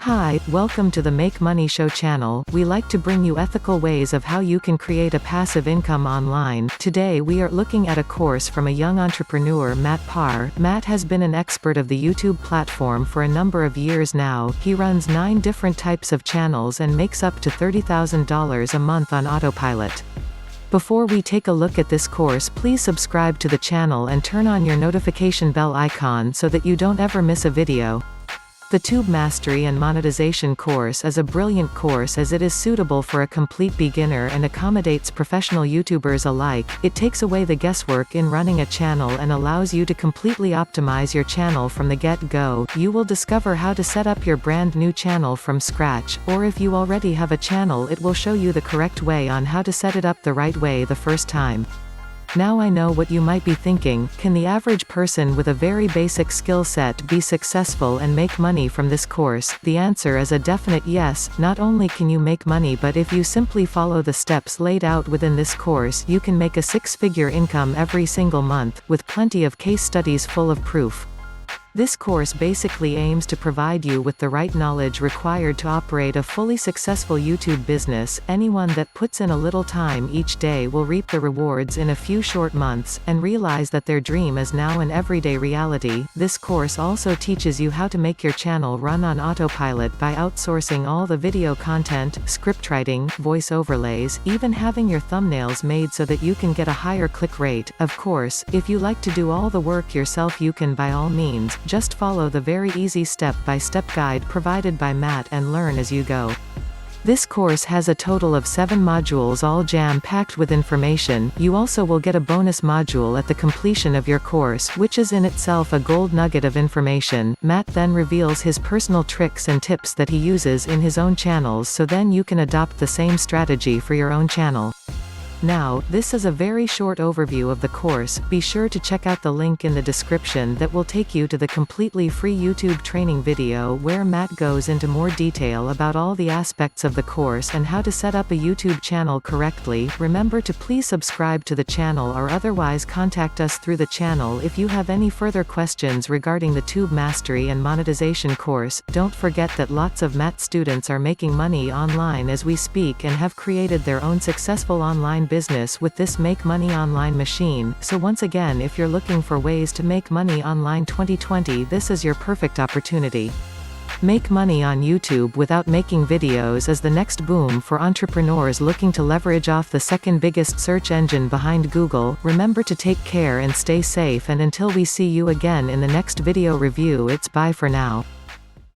Hi, welcome to the Make Money Show channel. We like to bring you ethical ways of how you can create a passive income online. Today we are looking at a course from a young entrepreneur, Matt Parr. Matt has been an expert of the YouTube platform for a number of years now. He runs 9 different types of channels and makes up to $30,000 a month on autopilot. Before we take a look at this course, please subscribe to the channel and turn on your notification bell icon so that you don't ever miss a video. The Tube Mastery and Monetization course is a brilliant course as it is suitable for a complete beginner and accommodates professional YouTubers alike. It takes away the guesswork in running a channel and allows you to completely optimize your channel from the get-go. You will discover how to set up your brand new channel from scratch, or if you already have a channel, it will show you the correct way on how to set it up the right way the first time. Now I know what you might be thinking: can the average person with a very basic skill set be successful and make money from this course? The answer is a definite yes. Not only can you make money, but if you simply follow the steps laid out within this course, you can make a 6-figure income every single month, with plenty of case studies full of proof. This course basically aims to provide you with the right knowledge required to operate a fully successful YouTube business. Anyone that puts in a little time each day will reap the rewards in a few short months, and realize that their dream is now an everyday reality. This course also teaches you how to make your channel run on autopilot by outsourcing all the video content, scriptwriting, voice overlays, even having your thumbnails made so that you can get a higher click rate. Of course, if you like to do all the work yourself, you can by all means just follow the very easy step-by-step guide provided by Matt and learn as you go. This course has a total of 7 modules, all jam-packed with information. You also will get a bonus module at the completion of your course, which is in itself a gold nugget of information. Matt then reveals his personal tricks and tips that he uses in his own channels, so then you can adopt the same strategy for your own channel. Now, this is a very short overview of the course. Be sure to check out the link in the description that will take you to the completely free YouTube training video where Matt goes into more detail about all the aspects of the course and how to set up a YouTube channel correctly. Remember to please subscribe to the channel or otherwise contact us through the channel if you have any further questions regarding the Tube Mastery and Monetization course. Don't forget that lots of Matt students are making money online as we speak and have created their own successful online business with this Make Money Online machine. So once again, if you're looking for ways to make money online 2020, this is your perfect opportunity. Make money on YouTube without making videos is the next boom for entrepreneurs looking to leverage off the second biggest search engine behind Google. Remember to take care and stay safe, and until we see you again in the next video review, it's bye for now.